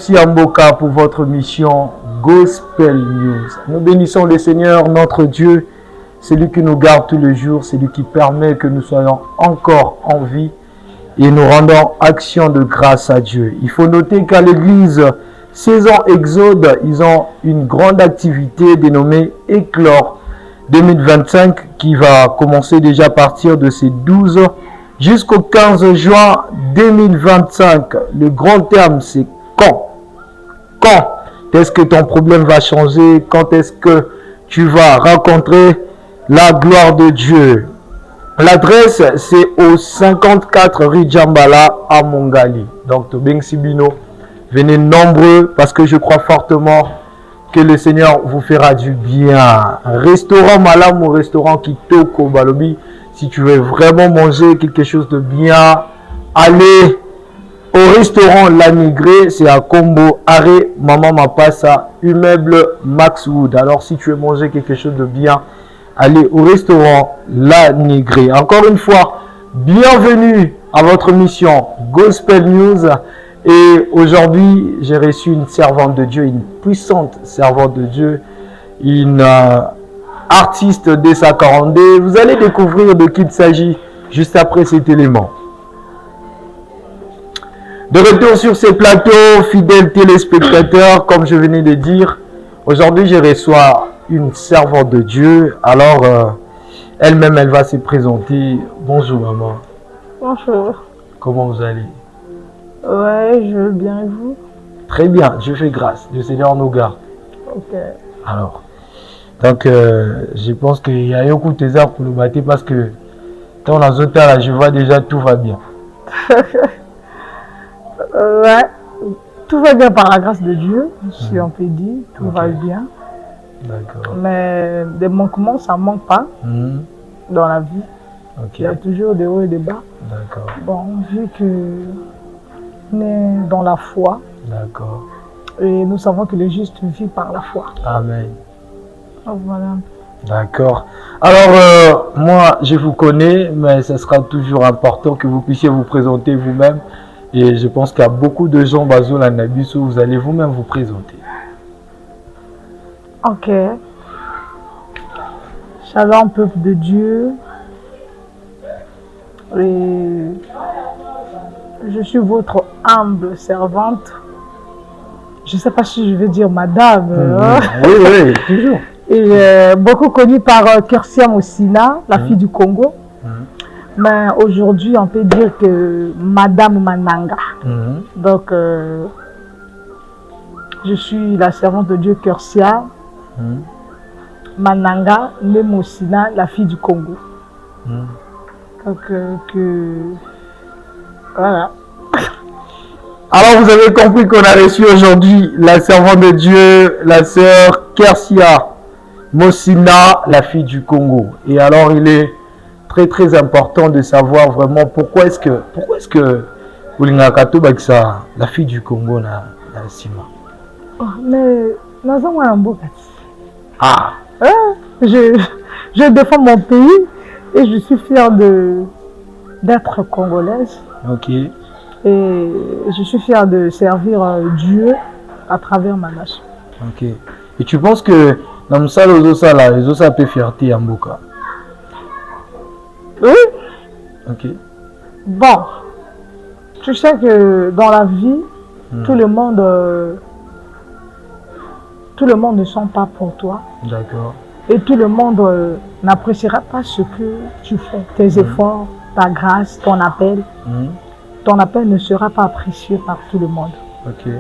Merci à Mboka pour votre mission Gospel News. Nous bénissons le Seigneur, notre Dieu. C'est lui qui nous garde tous les jours. C'est lui qui permet que nous soyons encore en vie. Et nous rendons action de grâce à Dieu. Il faut noter qu'à l'église Saison Exode, ils ont une grande activité dénommée Éclore 2025 qui va commencer déjà à partir de ces 12 jusqu'au 15 juin 2025. Le grand terme, c'est quand. Quand est-ce que ton problème va changer? Quand est-ce que tu vas rencontrer la gloire de Dieu? L'adresse, c'est au 54 rue Djambala à Mongali. Donc, Tobeng Sibino, venez nombreux parce que je crois fortement que le Seigneur vous fera du bien. Restaurant Malam ou restaurant Kitoko Balobi, si tu veux vraiment manger quelque chose de bien, allez au restaurant La Nigrée, c'est à Combo, arrêt Maman Mapassa, immeuble Maxwood. Alors si tu veux manger quelque chose de bien, allez au restaurant La Nigrée. Encore une fois, bienvenue à votre mission Gospel News. Et aujourd'hui, j'ai reçu une servante de Dieu, une puissante servante de Dieu, une artiste des 42. Vous allez découvrir de qui il s'agit juste après cet élément. De retour sur ces plateaux, fidèles téléspectateurs, comme je venais de dire, aujourd'hui je reçois une servante de Dieu. Alors, elle-même, elle va se présenter. Bonjour maman. Bonjour. Comment vous allez? Ouais, je veux bien et vous? Très bien, Dieu fait grâce. Le Seigneur nous garde. Ok. Alors, donc, je pense qu'il y a un coup de thésard pour le battre parce que dans la zone là, je vois déjà tout va bien. Ouais, tout va bien par la grâce de Dieu, si on peut dire, tout va bien. D'accord. Mais des manquements, ça ne manque pas dans la vie. Il y a toujours des hauts et des bas. D'accord. Bon, vu que on est dans la foi, d'accord. Et nous savons que le juste vit par la foi. Amen. Donc, voilà. D'accord. Alors, moi, je vous connais, mais ce sera toujours important que vous puissiez vous présenter vous-même. Et je pense qu'il y a beaucoup de gens, Bazo Lanabiso, vous allez vous-même vous présenter. Ok. Shalom, peuple de Dieu. Et je suis votre humble servante. Je ne sais pas si je vais dire madame. Oui, oui, toujours. Et beaucoup connue par Kersia Mossina, la fille du Congo. Mais aujourd'hui, on peut dire que Madame Mananga. Donc, je suis la servante de Dieu Kersia Mananga, née Mossina, la fille du Congo. Donc, voilà. Alors, vous avez compris qu'on a reçu aujourd'hui la servante de Dieu, la sœur Kersia Mossina, la fille du Congo. Et alors, il est très important de savoir vraiment pourquoi est-ce que la fille du Congo n'a Sima. Oh, mais ah, je défends mon pays et je suis fière d'être congolaise. Ok. Et je suis fière de servir Dieu à travers ma nation. Ok. Et tu penses que dans ça, les autres peut fierté en Mboka? Oui. Ok. Bon, tu sais que dans la vie, tout le monde ne sent pas pour toi. D'accord. Et tout le monde n'appréciera pas ce que tu fais, tes efforts, ta grâce, ton appel. Ton appel ne sera pas apprécié par tout le monde. Ok.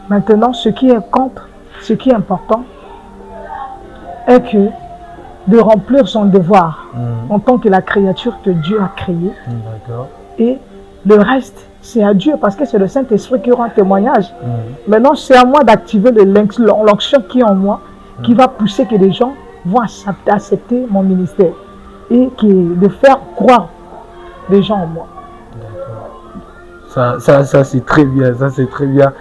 Maintenant, ce qui est important, est que de remplir son devoir en tant que la créature que Dieu a créée. D'accord. Et le reste, c'est à Dieu parce que c'est le Saint-Esprit qui rend témoignage. Maintenant, c'est à moi d'activer l'onction qui est en moi, qui va pousser que les gens vont accepter mon ministère et de faire croire les gens en moi. Ça c'est très bien, ça c'est très bien.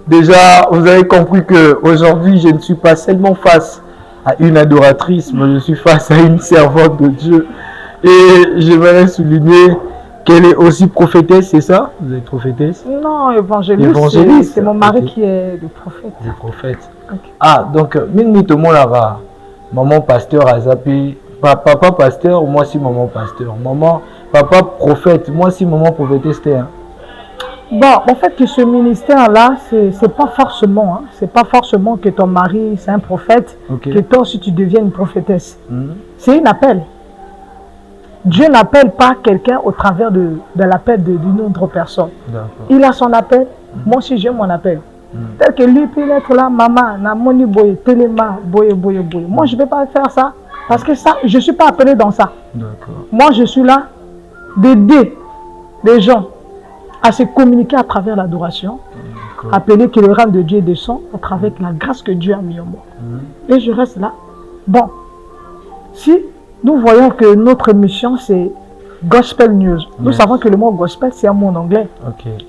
Déjà, vous avez compris qu'aujourd'hui, je ne suis pas seulement face à une adoratrice, mais je suis face à une servante de Dieu. Et j'aimerais souligner qu'elle est aussi prophétesse, c'est ça? Vous êtes prophétesse? Non, évangéliste. Évangéliste. C'est mon mari Ok. qui est le prophète. Le prophète. Ok. Ah, donc, mine tout le monde là-bas. Maman pasteur a zappé. Papa pasteur, moi si maman pasteur. Maman, papa prophète, moi si maman prophétesse. Hein. Bon, en fait, que ce ministère-là, c'est pas forcément, hein, c'est pas forcément que ton mari, c'est un prophète, Ok. que toi aussi tu deviens une prophétesse. Mhm. C'est un appel. Dieu n'appelle pas quelqu'un au travers de l'appel d'une autre personne. D'accord. Il a son appel, moi aussi j'ai mon appel. Tel que lui peut être là, maman, na moni boye, téléma, boye, boye, boye. Moi je ne vais pas faire ça, parce que ça, je ne suis pas appelé dans ça. D'accord. Moi je suis là d'aider les gens à se communiquer à travers l'adoration, appeler que le règne de Dieu descend à travers la grâce que Dieu a mis en moi. Et je reste là. Bon, si nous voyons que notre mission c'est Gospel News, nous savons que le mot gospel c'est un mot en anglais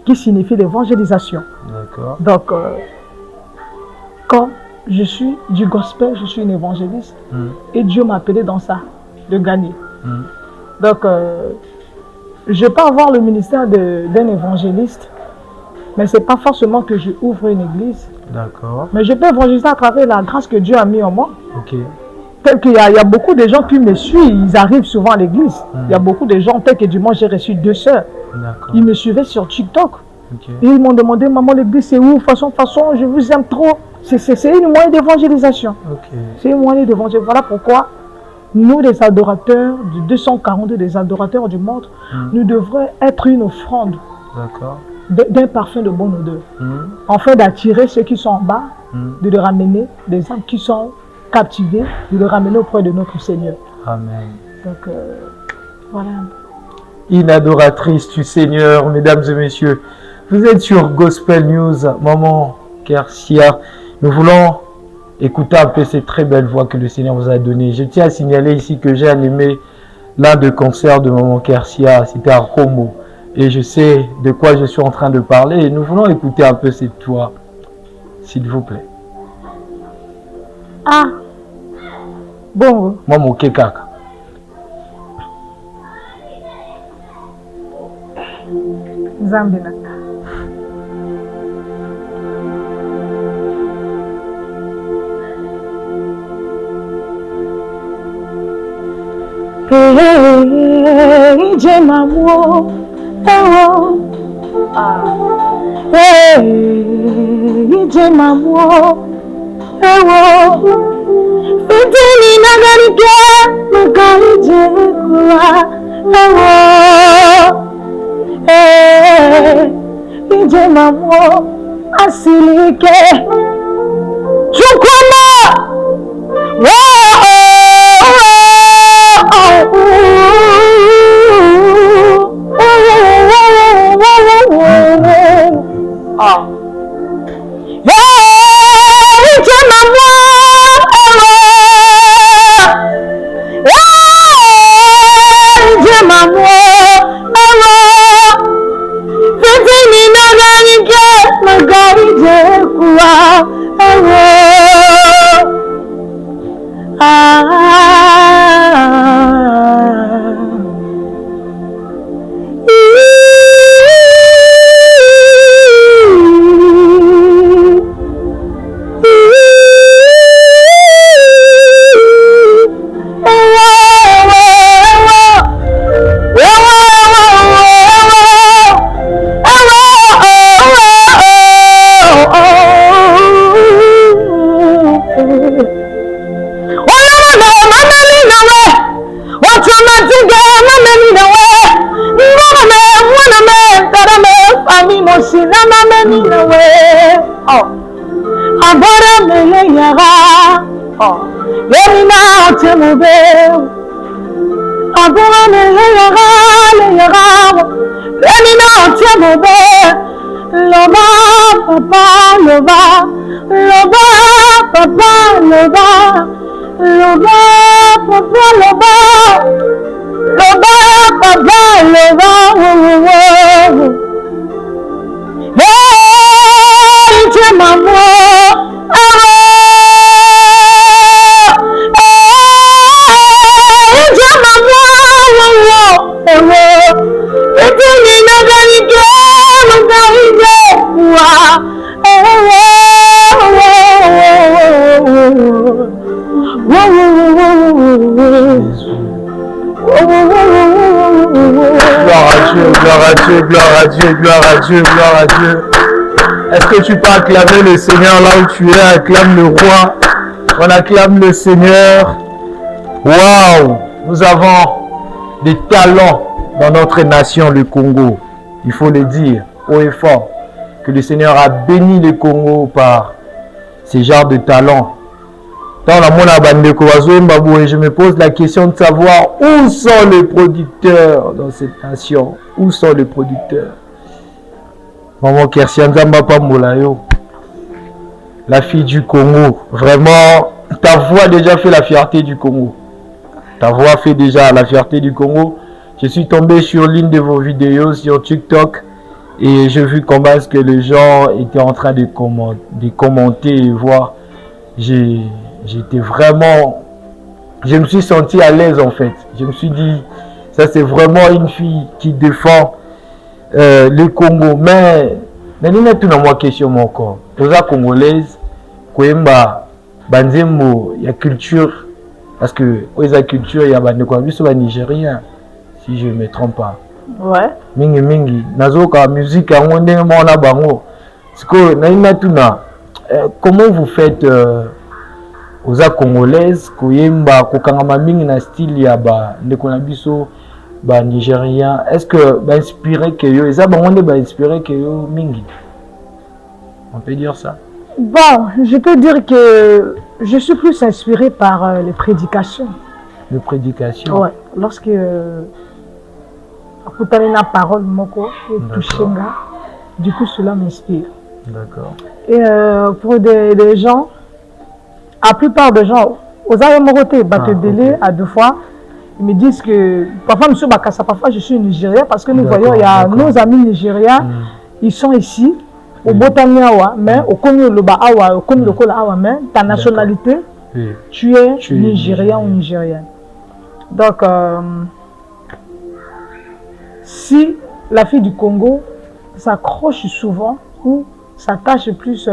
qui signifie l'évangélisation. D'accord. Donc, quand je suis du gospel, je suis une évangéliste et Dieu m'a appelé dans ça, de gagner. Donc, je peux avoir le ministère d'un évangéliste, mais ce n'est pas forcément que je ouvre une église. D'accord. Mais je peux évangéliser à travers la grâce que Dieu a mis en moi. Ok. Tel qu'il y a beaucoup de gens qui me suivent, ils arrivent souvent à l'église. Il y a beaucoup de gens, tel que dimanche j'ai reçu 2 sœurs. Ils me suivaient sur TikTok. Et ils m'ont demandé, maman, l'église c'est où? Façon, je vous aime trop. C'est une moyen d'évangélisation. C'est une moyen d'évangélisation. Voilà pourquoi nous, les adorateurs, du 242 des adorateurs du monde, nous devrions être une offrande d'un parfum de bonne odeur. Afin d'attirer ceux qui sont en bas, de les ramener, des âmes qui sont captivés, de les ramener auprès de notre Seigneur. Amen. Donc, voilà. Une adoratrice du Seigneur, mesdames et messieurs. Vous êtes sur Gospel News, Maman Kersia. Nous voulons écouter un peu cette très belle voix que le Seigneur vous a donnée. Je tiens à signaler ici que j'ai animé l'un des concerts de Maman Kersia. C'était à Romo. Et je sais de quoi je suis en train de parler. Et nous voulons écouter un peu cette voix, s'il vous plaît. Ah, bon. Maman Kekaka. Zambina. Hey, Jemamo, ewo, hey, Jemamo, ewo, fitini nagarike, magarije kuwa, ewo, hey, Jemamo, asilike, chukwama, à Dieu, gloire à Dieu, gloire à Dieu, gloire à Dieu, gloire à Dieu. Est-ce que tu peux acclamer le Seigneur là où tu es? Acclame le roi. On acclame le Seigneur. Waouh! Nous avons des talents dans notre nation, le Congo. Il faut le dire haut et fort que le Seigneur a béni le Congo par ces genres de talents. Dans la et je me pose la question de savoir où sont les producteurs dans cette nation. Où sont les producteurs? Maman Kersian Zambapa Moulayo, la fille du Congo. Vraiment, ta voix a déjà fait la fierté du Congo. Ta voix fait déjà la fierté du Congo. Je suis tombé sur l'une de vos vidéos sur TikTok et j'ai vu comment est-ce que les gens étaient en train de commenter et voir. J'étais vraiment... Je me suis senti à l'aise en fait. Je me suis dit, ça c'est vraiment une fille qui défend le Congo. Mais il y a une question encore. Aux Congolaises, Kouemba, Banzembo, il y a culture. Parce que la culture, il y a des Nigériens, si je ne me trompe pas. Ouais. Mingi mingi. Nazoka musique, on est mon abango. Comment vous faites aux Congolaises, Koyemba, Kokangama mingi na style ya ba Nekonabiso, ba Nigérien. Est-ce que ba inspiré que yo, ça on est ba inspiré que yo mingi. On peut dire ça. Bon, je peux dire que je suis plus inspirée par les prédications. Les prédications? Ouais. Lorsque la parole moko est touchée, du coup cela m'inspire. D'accord. Et pour des gens, la plupart des gens, aux Ayamoroté, délai à 2 fois, ils me disent que parfois, M. Bakassa, parfois je suis nigérien parce que nous voyons, il y a nos amis nigériens, ils sont ici. Au Botaniawa, mais au Komi Loba Awa, au Komi Lokola Awa, mais ta nationalité, tu es nigérien ou nigérienne. Donc, si la fille du Congo s'accroche souvent ou s'attache plus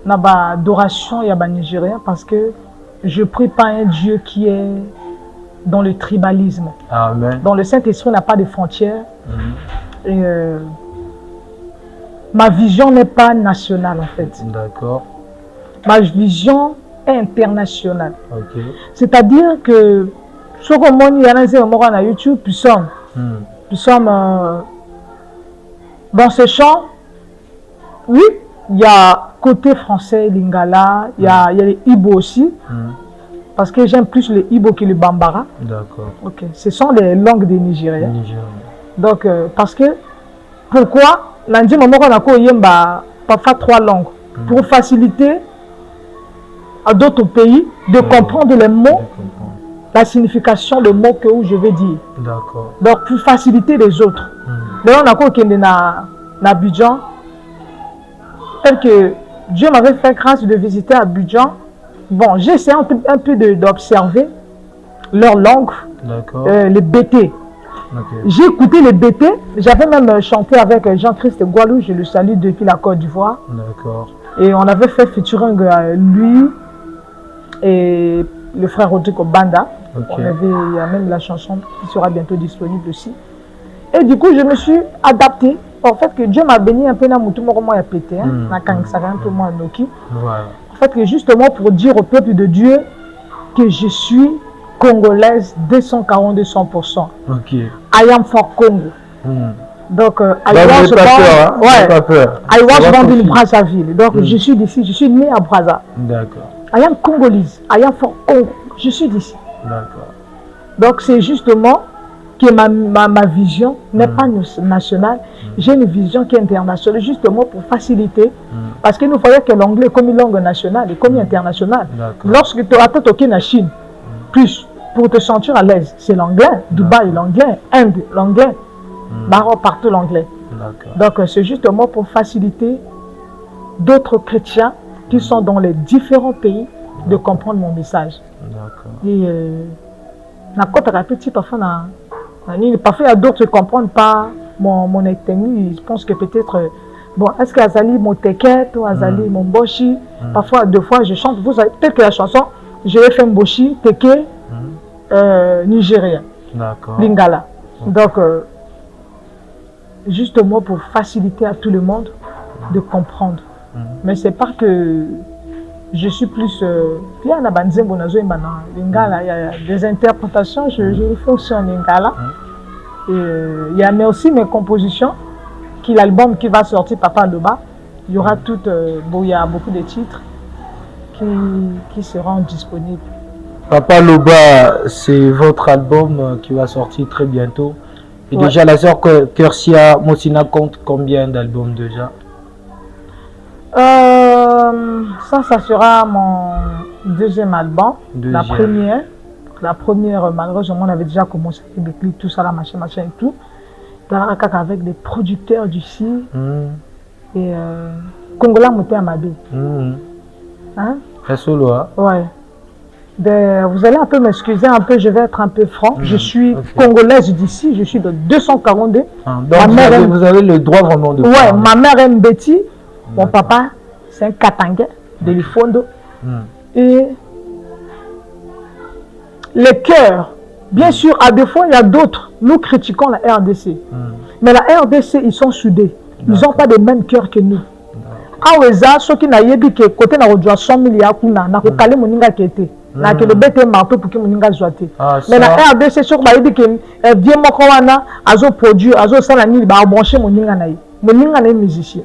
dans l'adoration et à nigérien, parce que je prie pas un Dieu qui est dans le tribalisme. Amen. Dans le Saint-Esprit n'a pas de frontières. Et ma vision n'est pas nationale en fait. D'accord. Ma vision est internationale. Ok. C'est-à-dire que ce qu'on y a dans YouTube, nous sommes dans ce champ. Oui, il y a côté français, Lingala, il y a les Ibo aussi. Parce que j'aime plus les Ibo que les Bambara. D'accord. Ok. Ce sont les langues des Nigériens. Donc, parce que, pourquoi? Lundi, maman, on a parfois 3 langues pour faciliter à d'autres pays de comprendre les mots, la signification des mots que je vais dire. D'accord. Donc, pour faciliter les autres. D'ailleurs, on a quoi qui est dans Abidjan, tel que Dieu m'avait fait grâce de visiter Abidjan. Bon, j'ai essayé un peu d'observer leur langue, les BT. Okay. J'ai écouté les BT, j'avais même chanté avec Jean-Christ Gualou, je le salue depuis la Côte d'Ivoire. D'accord. Et on avait fait featuring lui et le frère Rodrigo Banda. Okay. Il y a même la chanson qui sera bientôt disponible aussi. Et du coup, je me suis adapté. En fait, que Dieu m'a béni un peu dans mon tout moment à péter, un peu moins Noki. En fait, que justement pour dire au peuple de Dieu que je suis congolaise 242 100%. Ok. I am for Congo. Donc, I was born in Brazzaville. Donc, je suis d'ici, je suis né à Brazza. D'accord. I am congolese. I am for Congo. Je suis d'ici. D'accord. Donc, c'est justement que ma vision n'est pas nationale. J'ai une vision qui est internationale, justement pour faciliter. Parce que nous voyons que l'anglais est comme une langue nationale et comme internationale. Lorsque tu attends toquer la Chine, plus pour te sentir à l'aise, c'est l'anglais. Dubaï, l'anglais. Inde, l'anglais. Maroc, partout l'anglais. Donc, c'est justement pour faciliter d'autres chrétiens qui sont dans les différents pays de comprendre mon message. Et parfois, il y a d'autres qui ne comprennent pas mon technique. Je pense que peut-être, bon, est-ce que Azali, mon teket, ou Azali, mon boshi, parfois, 2 fois, je chante. Vous savez, peut-être que la chanson, je vais faire un boshi, teke, nigérien, lingala. Donc, justement pour faciliter à tout le monde de comprendre. Mais c'est pas que je suis plus... il y a des interprétations, je fonctionne en Lingala. Il y a mais aussi mes compositions, qui l'album qui va sortir, Papa Loba, il y aura il y a beaucoup de titres qui seront disponibles. Papa Loba, c'est votre album qui va sortir très bientôt. Et déjà, la sœur Kersia Mosina compte combien d'albums déjà? Ça sera mon deuxième album. La première, malheureusement, on avait déjà commencé avec tout ça, la machin et tout. Avec des producteurs d'ici. Et Congolais Mouté Amabé. Hein? Solo, hein? Ouais. Vous allez un peu m'excuser, je vais être un peu franc. Je suis congolaise d'ici, je suis de 242. Donc vous avez le droit vraiment de parler. Ouais, ma mère aime Betty, mon papa c'est un Katangais de Lifondo. Et les cœurs, bien sûr, à des fois il y a d'autres, nous critiquons la RDC. Mais la RDC, ils sont soudés. Ils n'ont pas les mêmes cœurs que nous. Aweza, ceux qui n'ont pas que côté na rodua 100 milliards kuna na kokale moninga kete. Na ke le bete marteau pour que moninga zoate. Mais la RDC sur ba yebi que bien moko wana azo produire azo sala ni ba brancher moninga na ye. Moninga na musicien.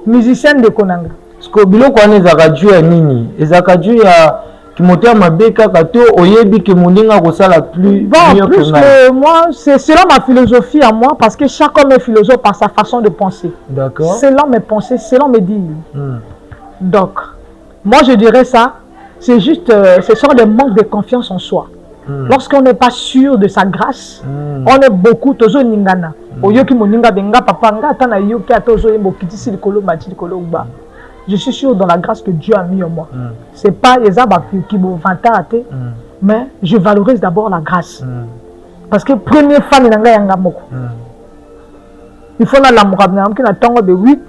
Musicien de konanga. Parce que biloko wana ezaka dû ya nini? Ezaka dû ya kimotea mabeka kato oyebi que moninga ko sala plus plus que moi, c'est selon ma philosophie à moi parce que chacun est philosophe par sa façon de penser. D'accord. Selon mes pensées, selon mes dires. Donc, moi je dirais ça. C'est juste, ce sont des manques de confiance en soi. Lorsqu'on n'est pas sûr de sa grâce, on est beaucoup tozo ningana. Oyoki moninga benga papa nga tana yoki atozo yembo kitisi likolo mati likolo uba. Je suis sûr dans la grâce que Dieu a mis en moi. C'est pas les abats qui m'ont vanté, mais je valorise d'abord la grâce. Parce que premier fan nanga yanga moko. Il faut la l'amour abna qui na tango de 8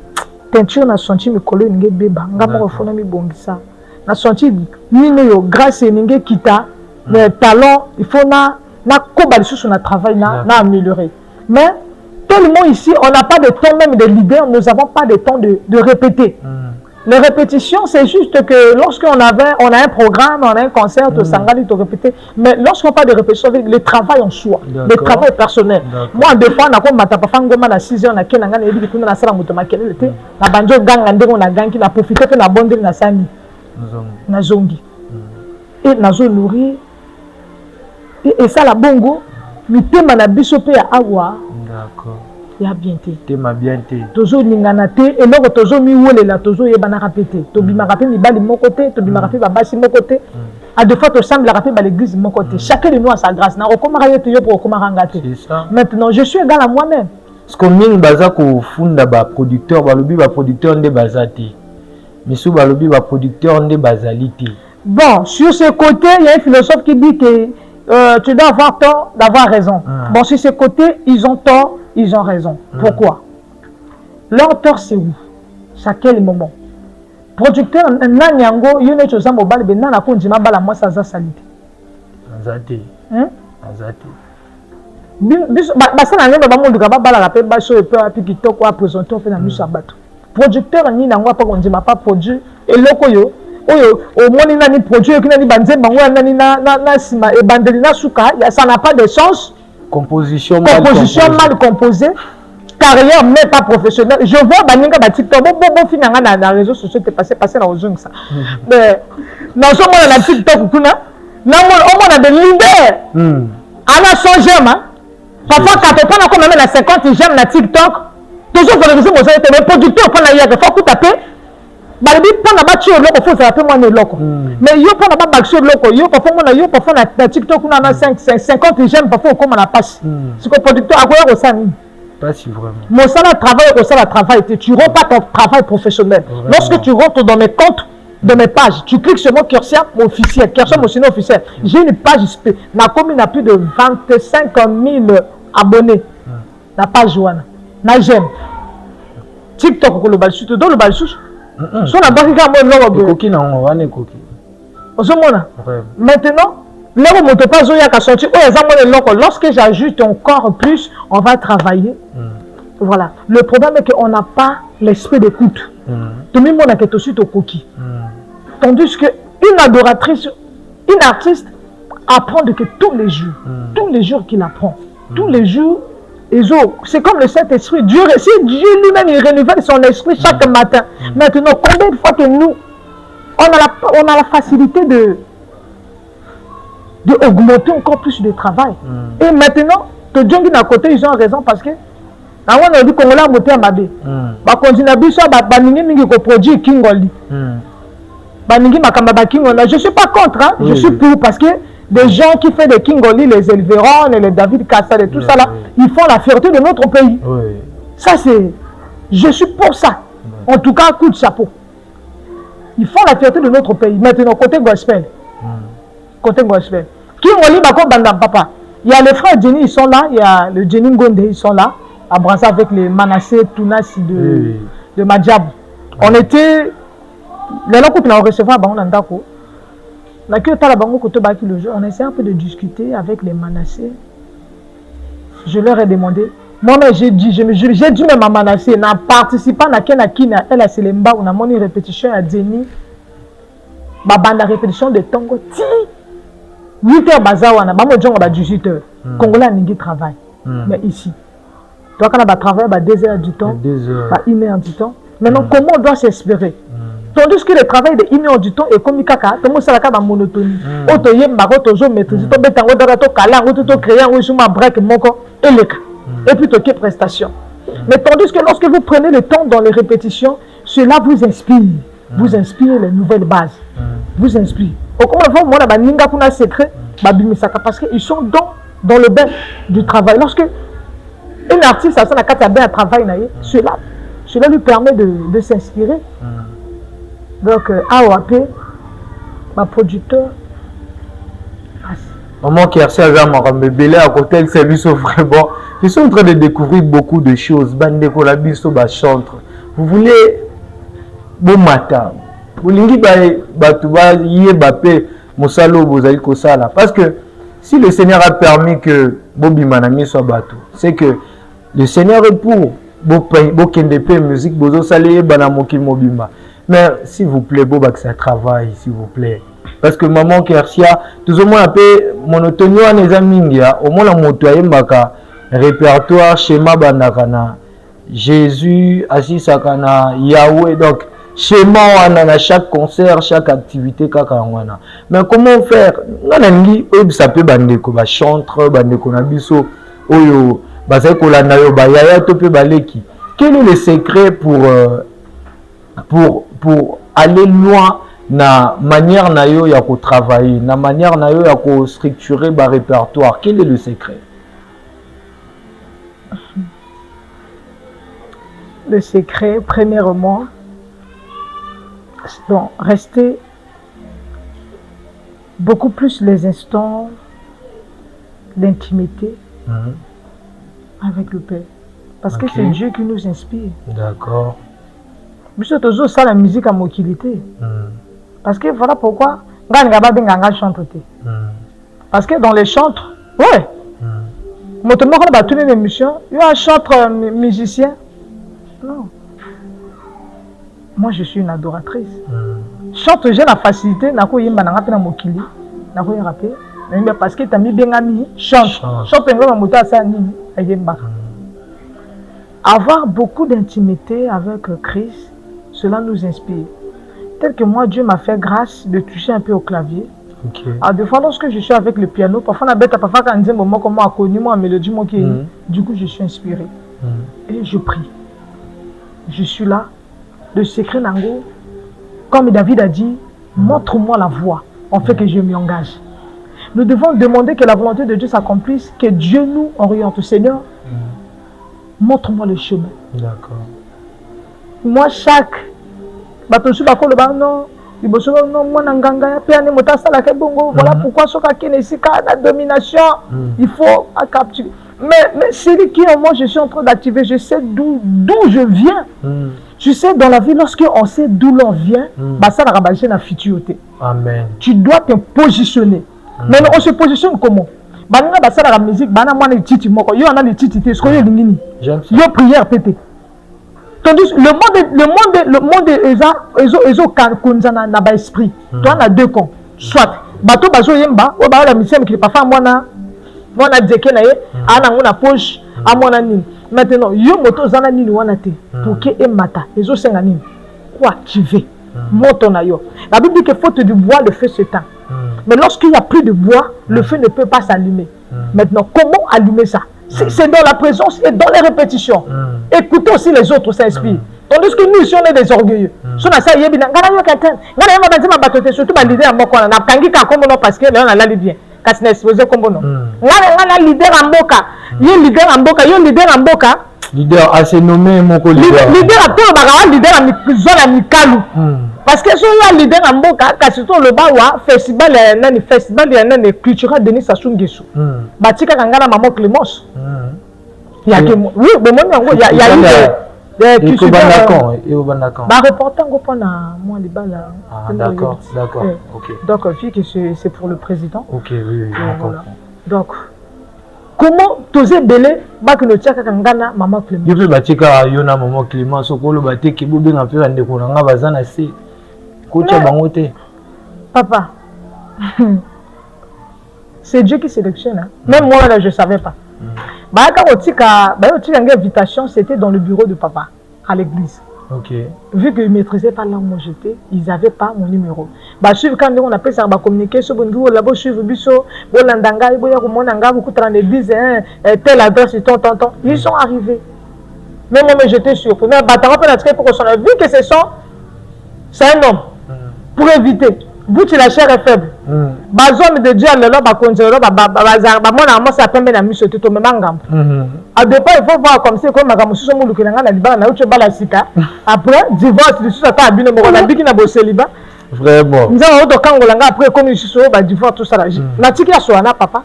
teinture na senti mikolo nge beba nga moko fona mi bongisa. Na senti nino yo grâce ninge kita mais talent il faut na koba sur na travail na améliorer. Mais tellement ici on n'a pas de temps même de leader, nous n'avons pas de temps de répéter. Les répétitions, c'est juste que lorsqu'on a un programme, on a un concert, tout ça, on répéter. Mais lorsqu'on parle de répétition, le travail en soi, le travail personnel. Moi, des fois, on a comme à 6 heures, on a la salle na banjo gang on a gang qui n'a profité que la bonne na sani. Na zongi. Et na zo nourrir. Et ça la bongo, mi tema na biso pe ya awa. D'accord. Ya bien te. Tema bien te. Tozo ningana te et loko tozo mi wole la tozo yeba na rapete. To bima rapé mi bali mon côté, to bima rapé ba basi mon côté. À deux fois to semble la rapé ba l'église mon côté. Chacun de nous a sa grâce. Na okomara yeto yo pour okomara ngate. C'est ça. Maintenant, je suis égal à moi-même. Parce que ming baza ko funda ba producteur ba lobi ba producteur nde bazati. Misu ba lobi ba producteur nde bazaliti. Bon, sur ce côté, il y a un philosophe qui dit que tu dois avoir tort d'avoir raison. Bon, sur ce côté, ils ont tort. Ils ont raison. Pourquoi? Leur tort, c'est où? C'est à quel moment? Producteur, Nanyango, il y a une chose à mobile, mais n'a pas dit ma moi ça salite. Azati. Azati. Ça n'a pas monde de bala la paix, basso et peu à piquer quoi présenter on fait la mise à battre. Producteur, ni n'a pas dit ma pas produit et lokoyo. Au moins il a ni produit qui n'a ni bandé, bango na sima et bandelina souka, ça n'a pas de sens. Composition mal composée, carrière mais pas professionnelle. Je vois Baninga TikTok, bon finalement dans les réseaux sociaux t'es passé dans le zoom ça. Mais dans ce moment la TikTok kuna, on a des leaders. On a 100 j'aime. Parfois quand on prend comme même la 50 j'aime la TikTok, toujours pour les réseaux sociaux, les producteurs prennent la yaka, faut tout taper. Balibi pona ba tio loko faut ça moi ne loko. Mais yo pona ba baxio loko, yo parfois na TikTok on a 50 j'aime parfois comme on a passe. C'est que producteur à quoi ça ni? Pas si vraiment. Mon salaire travail tu rentres pas ton travail professionnel. Vraiment. Lorsque tu rentres dans mes comptes, dans mes pages, tu cliques sur mon curseur officiel, curseur mon signe officiel. J'ai une page SP. Ma commune a plus de 25 000 abonnés. La page Joanna. Na j'aime. TikTok le bal surtout dans le bal souche. So na baki ka mo logo coquille na on va ne coquille. Maintenant, là où mon topa zoya ka sorti, oh ça mo logo lorsque j'ajoute encore plus, on va travailler Voilà. Le problème est qu'on n'a pas l'esprit d'écoute. Tout le monde a quelque chose au coquille. Tandis qu'une adoratrice, une artiste apprend de que tous les jours qu'il apprend, tous les jours, c'est comme le Saint-Esprit. Dieu lui-même il renouvelle son esprit chaque matin. Maintenant, combien de fois que nous, on a la facilité de augmenter encore plus de travail. Et maintenant, que Dieu à côté, ils ont raison parce que on a dit qu'on a monté à Mabé. Bah continue à biso baningi mingi ko produit kingoli. Baningi makamba kingoli. Je suis pas contre, hein? Je suis pour parce que des gens qui font des kingoli, les Elveron, les David Kassal et tout ça là, ils font la fierté de notre pays. Ça c'est, je suis pour ça. En tout cas, coup de chapeau. Ils font la fierté de notre pays. Maintenant côté gospel, côté gospel. Kingoli bako bandam papa. Il y a les frères Jenny, ils sont là. Il y a le Jenny Ngonde, ils sont là. À Brassa avec les Manassé, Tounasi de Madjab. On était. Les gens qui ont recevoir, on essaie un peu de discuter avec les Manassé. Je leur ai demandé. Moi-même, j'ai dit même à Manassé, n'a participé à elle a Selemba, on a mon répétition à Jenny. Ma bande répétition de Tongo. 8h bazawana, maman Djongo 18h. Congolais n'ingi travail. Mais ici. Donc on a travaillé 2 heures du temps, 1 heure du temps. Maintenant, comment on doit s'espérer? Tandis que le travail de 1 heure du temps est comme kaka, tout le monde s'arrête à monotonie. Auto yem baro toujours maîtriser, to betango dara to kala, to créer un jour ma break moko et puis to prestation. Mais tandis que lorsque vous prenez le temps dans les répétitions, cela vous inspire les nouvelles bases, vous inspire. Au contraire, moi la ninga kuna secret, parce qu'ils sont dans le bain du travail. Lorsque un artiste a bien un travail, cela lui permet de s'inspirer. Donc, AOAP, ma producteur. Maman qui a servi à Marambébélé à côté, elle s'est vraiment. Ils sont en train de découvrir beaucoup de choses. Bandeko la biso ba chantre. Vous voulez bon matin. Vous voulez batuba yé bapé mosalo bozali kosala. Parce que si le Seigneur a permis que Bobby Manami soit bateau, c'est que le Seigneur est pour Bokende musique, Bozo Salé, Banamoki Mobimba. Mais s'il vous plaît, Boba, que ça travaille, s'il vous plaît. Parce que maman Kersia, tout au moins un peu monotonie à les amis, au moins la moto à répertoire, schéma Banakana, Jésus, Assis Sakana, Yahweh, donc schéma à chaque concert, chaque activité, Kakawana. Mais comment faire? Nanangi, ça peut bandeko, chantre, bandeko nabiso, oyo. Quel est le secret pour aller loin na manière na yo ya ko travailler, na manière na yo ya ko structurer ba répertoire? Quel est le secret? Le secret, premièrement, bon, rester beaucoup plus les instants d'intimité. Avec le Père. Parce que c'est Dieu qui nous inspire. D'accord. Mais surtout ça, la musique à mobilité. Parce que voilà pourquoi parce que dans les chantres, ouais. Il y a un chantre musicien. Non. Moi, je suis une adoratrice. Chante, j'ai la facilité. Parce que tu as mis bien ami, chante. Avoir beaucoup d'intimité avec Christ, cela nous inspire. Tel que moi, Dieu m'a fait grâce de toucher un peu au clavier. Alors, des fois, lorsque je suis avec le piano, parfois, quand on dit moment comment a connu moi, mélodie, du coup, je suis inspiré. Et je prie. Je suis là. Le secret Nango, comme David a dit, montre-moi la voie, en fait que je m'y engage. Nous devons demander que la volonté de Dieu s'accomplisse, que Dieu nous oriente. Seigneur, montre-moi le chemin. D'accord. Moi, chaque... Voilà pourquoi la domination, il faut capturer. Mais celui qui en moi, je suis en train d'activer, je sais d'où je viens. Tu sais, dans la vie, lorsqu'on sait d'où l'on vient, ça va rabaisser la futurité. Amen. Tu dois te positionner. Maintenant, on se positionne comment? Banana basala la musique, banana moi les titi moko. Yo on a les titi te, ce que yo lingini. Yo prière pété. Tandis le monde ezo konzana na ba esprit. Toi on a deux cons. Soit bato bazo yemba, ou ba la mission qui pas fa mwana djeke na ye, ana ngona poche, a mwana nini. Maintenant yo moto zana nini wana te pour que emata ezo senga nini. Quoi tu veux? Moto na yo. La Bible dit que faute du bois le feu s'éteint. Mais lorsqu'il n'y a plus de bois, le feu ne peut pas s'allumer. Maintenant, comment allumer ça? C'est dans la présence et dans les répétitions. Écoutez aussi les autres, ça inspire. Tandis que nous, si on est des orgueilleux, si on a ça, il y a bien, surtout ma leader à moi, on a kangi ka comme non parce que là on a la bien. Kasi na exposé comme non. On leader en boka, il y a leader en boka, il y a leader en boka. Leader assez nommé mon collègue. Leader à tout le leader à zone à Mikalu. Parce que si on a leader en boka, kasi tout le bawa festival il y a culturel Denis Sassou Nguesso. Batika kangana maman Clémence. Il y a que oui, mais moi il y a une bah reporter on prend moi les balles. D'accord. OK. Donc vu que c'est pour le président. OK, oui, voilà. Donc comment t'oser belé ba que no tiaka kangana maman Clémence. Yo pe batika yona maman Clémence sokolo bateki bobe na pe ndeko nanga bazana se. Kocha bangote. Papa. C'est Dieu qui sélectionne. Même moi là je savais pas. Quand invitation, c'était dans le bureau de papa, à l'église. Ok. Vu qu'ils ne maîtrisaient pas là où j'étais, ils n'avaient pas mon numéro. Quand on appelle ça, communiquer sur le bureau, là-bas, suivre Bisso, Bolandanga, beaucoup de l'église, telle adresse, tant. Ils sont arrivés. Mais moi, j'étais surpris. Mais pour qu'on s'en a vu que c'est un homme. Pour éviter. Vous, tu la chair est faible. Bazom de Dieu, le ba konzero ba mona mo sa pembe na miso to me mangam. À départ il faut voir comme c'est comme magamu so mo lukelanga na libana na uche bala sika. Après divorce du ça ta bino mo na biki na boseliba. Vraiment. Nous avons d'autres kangolanga après comme ici so ba divorce tout ça là. La tiki ya soana papa.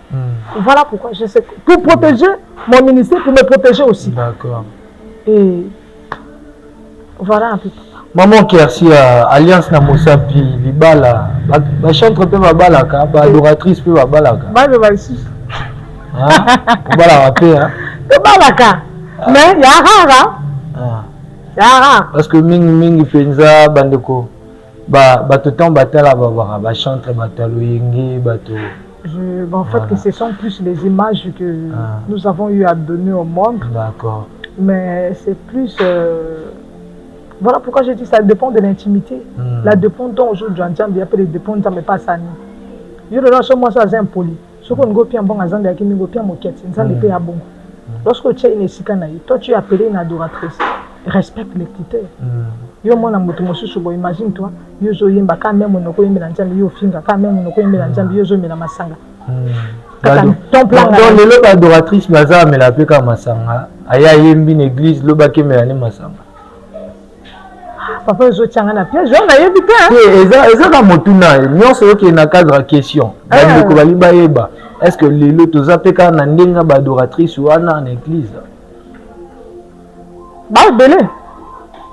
Voilà pourquoi je sais pour protéger mon ministère, pour me protéger aussi. D'accord. Et voilà un peu. Maman Kersia, Alliance na Mosapi, Libala, ba chantre pe ba balaka, ba adoratrice pe ba balaka. Ba le ba ici. Hein? Balaka pe hein. Pe balaka. Mais ya rara. Ya rara. Parce que mingi penza bandeko ba to temps batala ba chantre batalo yenge bato. En fait que ce sont plus les images que nous avons eu à donner au monde. D'accord. Mais c'est plus voilà pourquoi je dis ça dépend de l'intimité. La dépendance aujourd'hui j'entends bien après dépend mais pas ça. Yo le lance moi ça c'est impoli. Ce qu'on go bien bon azande ya kimi go bien moquette, ça ne peut pas bon. Lorsque tu es une sikana, toi tu es appelé une adoratrice. Respecte les critères. Yo mona moto mosusu bo imagine toi, yo zo yemba quand même on ko yemba nzambe yo finga quand même on ko yemba nzambe yo zo mela masanga. Ton plan dans le loba adoratrice baza mela pe ka masanga. Aya yembi une église loba ke mela ni masanga. Papa zo tianga na piège, on a évité hein. Eza ka motuna, nyonso yo ke na cadre question. Bandi ko bali bayeba. Est-ce que les lots zapeka na ndenga ba adoratrice wana en église? Ba belé.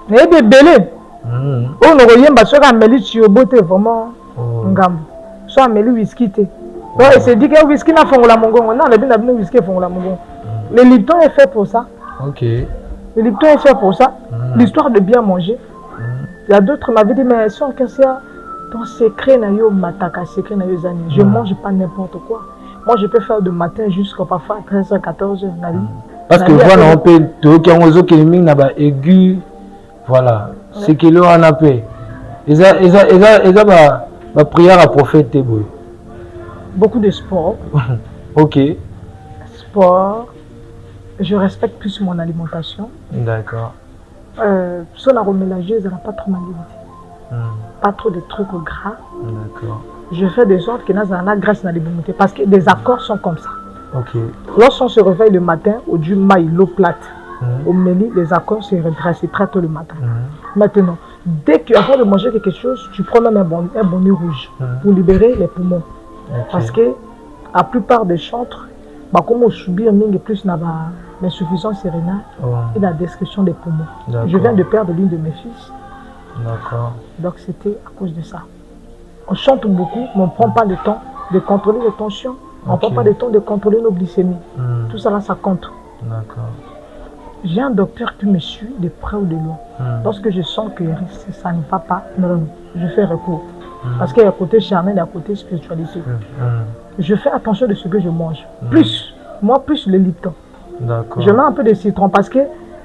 Mais des belé. On no yemba so ka meli ti obote vraiment ngambo. So ameli whisky te. Donc il se dit que whisky na fongola mongongo. Non, le bin na bin whisky fongola mongongo. Le Lipton est fait pour ça. OK. Le Lipton est fait pour ça. L'histoire de bien manger. Il y a d'autres m'avaient dit mais sans que ça ton secret na yo mataka secret na yo zani. Je mange pas n'importe quoi. Moi je peux faire de matin jusqu'à parfois 13h 14h na vie. Parce que voilà on peut to ki ngozo ki mingi na ba aigu voilà. C'est que là on a paix. Eza ba prière à prophète boy. Beaucoup de sport. OK. Sport. Je respecte plus mon alimentation. D'accord. Si on a remélangé, ça n'a pas trop mal. Pas trop de trucs gras. D'accord. Je fais des ordres qui n'ont pas grâce à l'évolution parce que les accords sont comme ça. OK. Lorsqu'on se réveille le matin, au du maï, l'eau plate, au méli, les accords se redressent très tôt le matin. Maintenant, dès que avant de manger quelque chose, tu prends même un bonnet rouge pour libérer les poumons. Parce que la plupart des chantres, comme on subit plus l'insuffisance rénale et la destruction des poumons. Je viens de perdre l'une de mes fils. D'accord. Donc c'était à cause de ça. On chante beaucoup, mais on ne prend pas le temps de contrôler les tensions On ne prend pas le temps de contrôler nos glycémies. Tout ça là, ça compte. D'accord. J'ai un docteur qui me suit de près ou de loin. Lorsque je sens que ça ne va pas, non, je fais recours. Parce qu'il y a un côté charnel et un côté spiritualité. Je fais attention de ce que je mange. Plus le Lipton. D'accord. Je mets un peu de citron parce que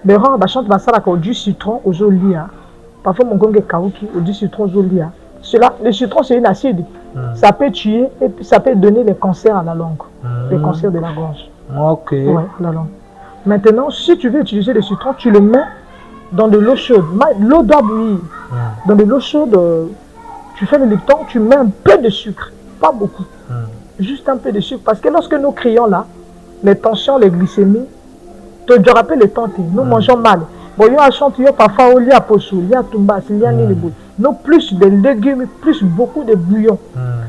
les gens chante du citron aux olives. Parfois mon gong est kaouki au du citron aux olives. Le citron c'est une acide. Ça peut tuer et puis ça peut donner les cancers à la langue. Les cancers de la gorge. Ok. Ouais, la langue. Maintenant, si tu veux utiliser le citron, tu le mets dans de l'eau chaude. L'eau doit bouillir. Dans de l'eau chaude, tu fais le Lipton, tu mets un peu de sucre. Pas beaucoup. Juste un peu de sucre. Parce que lorsque nous crions là, les tensions, les glycémies, tu rappelles les tentes, nous mangeons mal. Bon, il y a un chantier, parfois, il y a possou, il y a tumbas, il y a nilibou. Nous, plus de légumes, plus beaucoup de bouillon.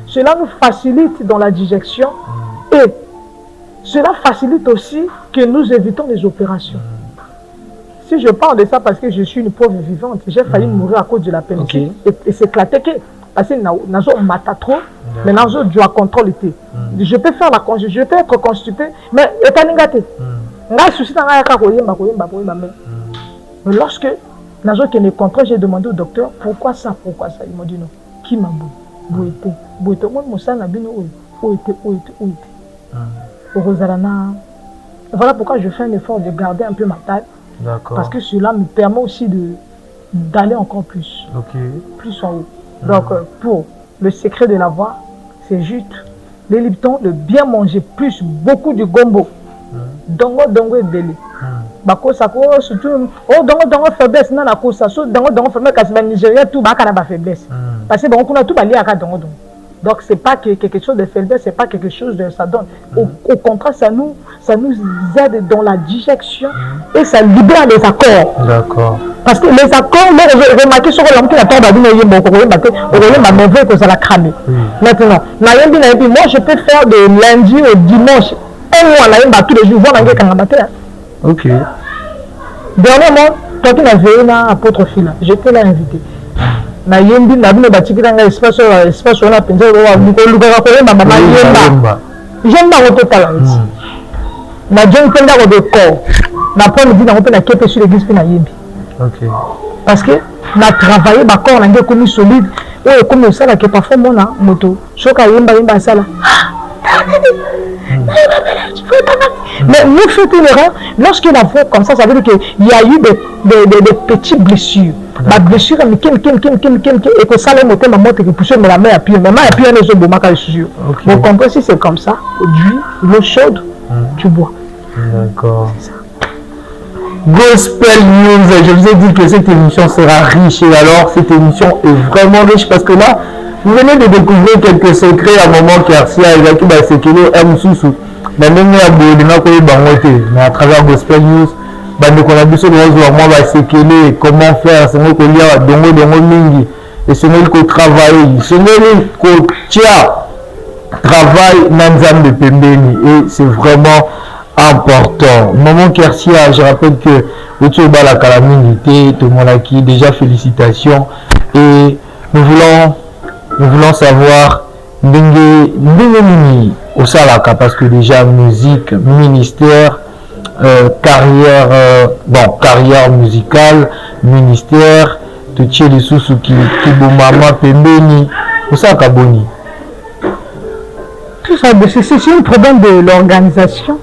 Cela nous facilite dans la digestion et cela facilite aussi que nous évitons les opérations. Si je parle de ça parce que je suis une pauvre vivante, j'ai failli mourir à cause de la pénicilline et c'est éclaté que parce que nazo mata trop, mais nazo doit contrôler. Je peux faire je peux être constipé, mais etaningate. Nga souci na nga ka koyemba. Mais lorsque nazo qui ne contrôle, j'ai demandé au docteur pourquoi ça. Il m'a dit non. Qui m'a bouité. Moi mon sang na bino où était. Voilà pourquoi je fais un effort de garder un peu ma taille. Parce que cela me permet aussi d'aller encore plus. Plus en haut. Donc pour le secret de la voix, c'est juste les Lipton, de bien manger plus, beaucoup de gombo. Dongo et belé. Bako sako surtout dongo faiblesse na kosa so dongo faiblesse kasi ba Nigeria tout ba kana ba faiblesse. Parce que bon on a tout bali aka dongo. Donc c'est pas quelque chose de faiblesse, c'est pas quelque chose de ça donne. Au contraire ça nous aide dans la digestion et ça libère les accords. D'accord. Parce que les accords, vous remarquez sur l'homme qui n'a pas dit que ça l'a cramé. Maintenant, moi je peux faire de lundi au dimanche, un mois tous les jours, voir un matin. Ok. Dernièrement, toi qui n'avais un apôtre fil, j'étais là invité. Na yembi na bino batikira nga espace on a pensé luka ko yemba mama yemba yemba ko totala nti na jeng penda ko de corps na prendre vie na ko pena kepe sur l'église na yembi. OK. Parce que na travailler ba corps na ngeko comme solide et comme ça là que parfois mona moto soka yemba sala. Mais nous faisons l'erreur lorsqu'il a fait comme ça veut dire qu'il y a eu des petites blessures. Ma blessure est et que ça le moteur m'a montré que pousser mais la main appuie les autres bomaka sur. Donc comprends si c'est comme ça, d'huile, l'eau chaude, tu bois. D'accord. C'est ça. Gospel News, je vous ai dit que cette émission sera riche et alors cette émission est vraiment riche parce que là vous venez de découvrir quelques secrets à moment Garcia et qui va séqueler M Soussou. Mais à travers Gospel News, on a vu sur le réseau, moi, comment faire, c'est moi qui a dongo mingi, et c'est moi qui travaille, c'est moi qui travaille dans de Pembeni, et c'est vraiment important. Maman Kersia, je rappelle que vous êtes la calamité, tout le monde a qui déjà félicitations, et nous voulons savoir Ndenge au Salaka, parce que déjà musique, ministère, carrière musicale, ministère, tout ce les sous qui maman pembeni, au Salaka boni. Tout ça, c'est un problème de l'organisation.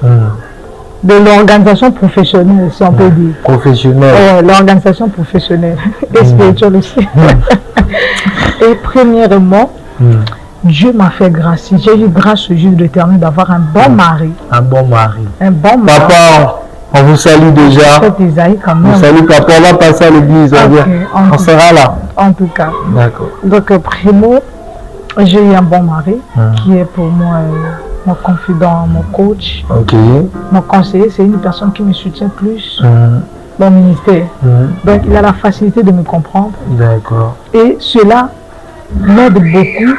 De l'organisation professionnelle, si on peut dire. Professionnelle. L'organisation professionnelle et spirituelle aussi. Et premièrement, Dieu m'a fait grâce. J'ai eu grâce au Dieu de l'Éternel d'avoir un bon mari. Un bon mari. Un bon mari. Papa, on vous salue déjà. Quand même. On salue papa, on va passer à l'église. On sera là. En tout cas. D'accord. Donc, primo, j'ai eu un bon mari qui est pour moi mon confident, mon coach, mon conseiller. C'est une personne qui me soutient plus dans le ministère. Donc, il a la facilité de me comprendre. D'accord. Et cela m'aide beaucoup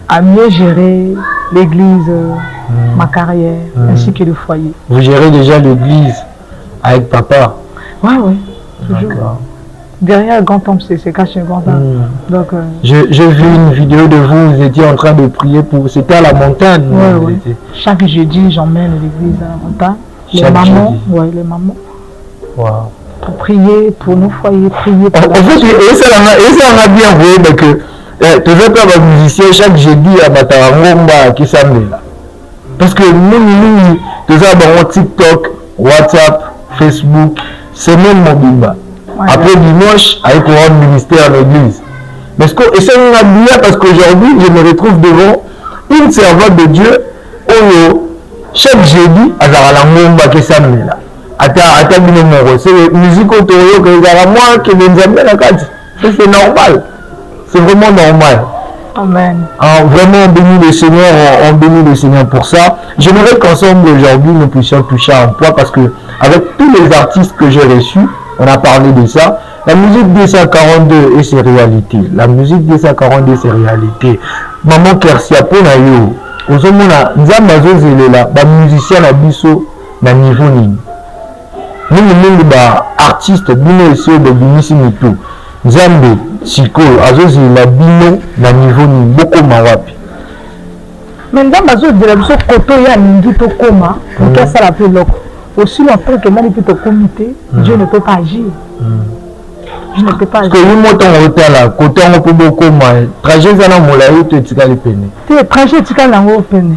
à mieux gérer l'église, ma carrière, ainsi que le foyer. Vous gérez déjà l'église avec papa? Oui, toujours. Derrière le grand homme, c'est caché le grand homme. Donc, j'ai vu une vidéo de vous, vous étiez en train de prier pour... C'était à la montagne. Oui. Chaque jeudi, j'emmène l'église à la montagne. Les mamans, les mamans. Wow. Pour prier pour nos foyers, prier pour... En fait, et ça m'a bien vu que tu veux pas être musicien chaque jeudi à Matarangomba qui s'amène. Parce que nous, tu as TikTok, WhatsApp, Facebook, c'est même mon bimba. Après dimanche, avec le ministère à l'église. Et ça m'a bien parce qu'aujourd'hui, je me retrouve devant une servante de Dieu. Chaque jeudi, à Zaralangomba qui s'amène là. C'est musique autour que moi qui c'est normal. C'est vraiment normal. Amen. Vraiment, on bénit le Seigneur pour ça. J'aimerais qu'ensemble aujourd'hui nous puissions toucher un point parce que avec tous les artistes que j'ai reçus, on a parlé de ça. La musique 242 et ses réalités. La musique 242 et ses réalités. Maman Kersia Ponayo. Ozomona Nzambazo Zelela, musicien na biso na niveau nini. Nous artistes bino ici de Binisi Mito. Nzambe Siko Azozi la bino na niveau ni beaucoup mawapi. Mais Nzambazo de la biso koto ya ningi to koma pour que ça la plus loco. Aussi longtemps que moi peut comité, Dieu ne peut pas agir. Je ne peux pas agir. Parce que nous montons au hôtel là, côté on peut beaucoup trajet zana molayo te tikali pene. Te trajet tikali nango pene.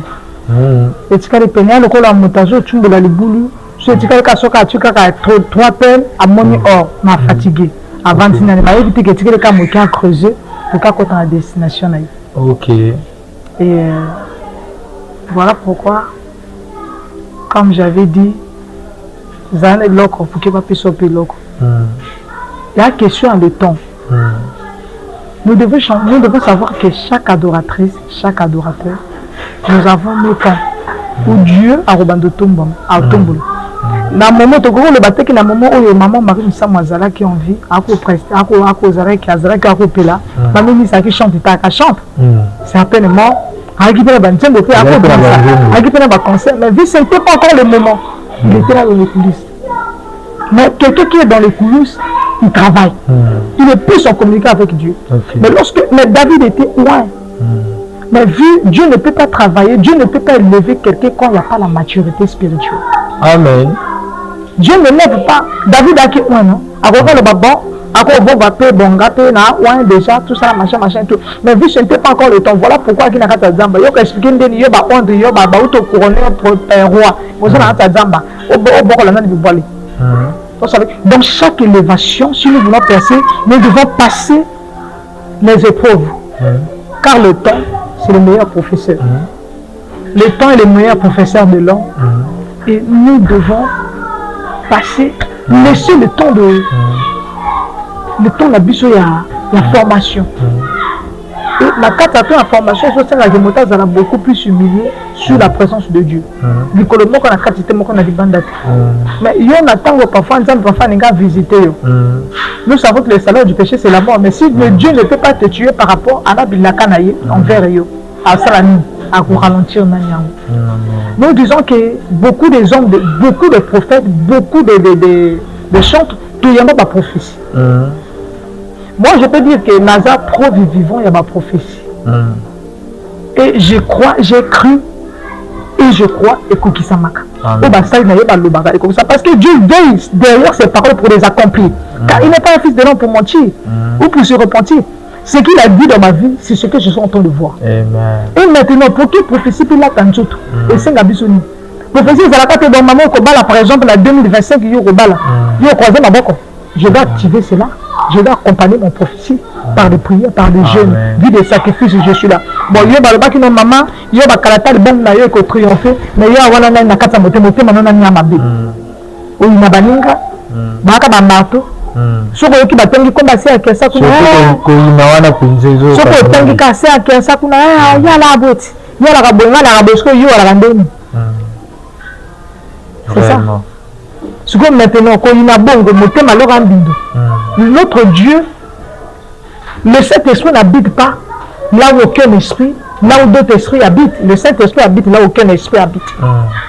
Et tikali pene le ko la montazo tumbola libulu. Je dis que tu as 3 peines à mon or, m'a fatigué. Avant de éviter que tu aies creusé pour qu'on ait la destination. Ok. Et voilà pourquoi, comme j'avais dit, il y a une question de temps. Nous devons savoir que chaque adoratrice, chaque adorateur, nous avons nos temps où Dieu a robando tombolo. Na moment le bateau qui na moment où maman Marie Missa Mazala qui en vie à Zarek Pela maman Missa qui chante chante certainement à qui peut concert mais vu ce n'était pas encore le moment il était là dans les coulisses mais quelqu'un qui est dans les coulisses il travaille il est plus en communication avec Dieu mais David était loin mais vu Dieu ne peut pas travailler, Dieu ne peut pas élever quelqu'un quand il n'y a pas la maturité spirituelle. Amen. Dieu ne lève pas. David a qui non? À quoi le babon, à quoi vous bapé, bon gâté, na ouin déjà, tout ça, machin, tout. Mais vu que ce n'était pas encore le temps, voilà pourquoi il n'a pas de zamba. Il y a expliqué qu'il y a ba honte, il y a ba auto couronné pour roi. Vous avez un zamba. Au bord la main du voile. Donc chaque élévation, si nous voulons percer, nous devons passer les épreuves. Car le temps, c'est le meilleur professeur. Le temps est le meilleur professeur de l'homme. Et nous devons passer, laisser le temps de la formation. Et la carte à la formation, c'est la beaucoup plus humilié sur la présence de Dieu. Mais il y a un temps où parfois visiter. Nous savons que le salaire du péché c'est la mort. Mais si Dieu ne peut pas te tuer par rapport à la Bilakanaye envers eux, à Salani, à vous ralentir. Nous disons que beaucoup des hommes, beaucoup de prophètes, beaucoup de chantres, tout y a ma prophétie. Moi je peux dire que Naza pro vivant, il y a ma prophétie. Et je crois, j'ai cru et je crois et Kukisamaka. Parce que Dieu veille derrière ses paroles pour les accomplir. Car il n'est pas un fils de l'homme pour mentir ou pour se repentir. Ce qu'il a dit dans ma vie, c'est ce que je suis en train de voir. Amen. Et maintenant, pour qu'il prophétie, il a tant d'autres. Et c'est un bisoni. Prophétie, c'est la carte de maman Kobala, par exemple, en 2025, il y a Kobala. Il y a croisé ma boque. Je dois activer cela. Je dois accompagner mon prophétie par des prières, par des jeûnes, vu des sacrifices, je suis là. Bon, il y a des gens qui ont maman, il y a des kalata de bon naïe qui ont triomphé, mais il y a des gens qui ont moté, maintenant il y a mabé. Ou il y a des gens qui ont marteau. Soko yoki batengi komba se akesa kuna ko inawana kunzezo soko yotangi kase akesa kuna ya la boti ya la kabonga la kabosko yo la kandeni c'est ça soko maintenant ko ina bongo motema lo kambindo notre Dieu le Saint-Esprit n'habite pas là où aucun esprit là où d'autres esprits habitent. Le Saint-Esprit habite là où aucun esprit habite.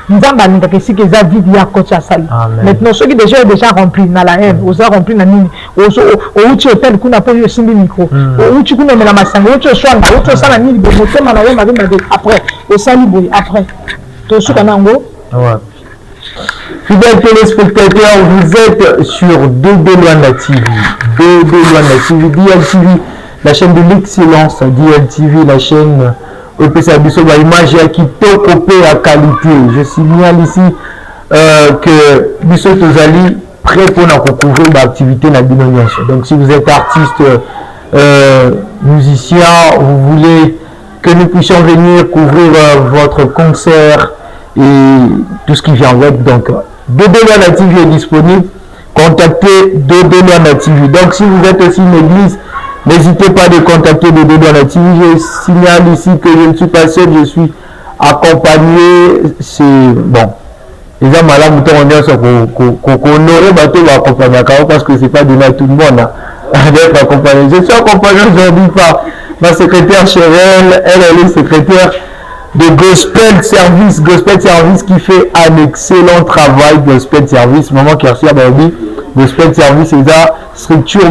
Nzamba n'inta que si que ça vit ya kocha sali. Maintenant ceux qui déjà remplis dans la haine, aux remplis dans nini, outi hôtel kuna po yo simbi micro outi kuna mela masanga outi swanda outi sala nini bo motema na yo mabe après osali boy après to suka nango. Fidèles téléspectateurs, vous êtes sur Dodo Luanda TV. Dodo Luanda TV, DLTV, la chaîne de l'excellence, DLTV, la chaîne EPSA Bisso, image qui top à qualité. Je signale ici que Bisso Tozali prêt pour nous couvrir l'activité de la dénomination. Donc si vous êtes artiste, musicien, vous voulez que nous puissions venir couvrir votre concert et tout ce qui vient avec, donc Dodo Luanda TV est disponible. Contactez Dodo Luanda TV. Donc si vous êtes aussi une église, n'hésitez pas de contacter Dodo Luanda TV. Je signale ici que je ne suis pas seul, je suis accompagné. C'est bon. Les gens malades, on honorer bateau accompagner parce que c'est pas donné à tout le monde d'être accompagné. Je suis accompagné aujourd'hui par ma secrétaire Chérelle. Elle est secrétaire de Gospel Service qui fait un excellent travail. Gospel Service, maman qui a reçu Gospel Service, c'est la structure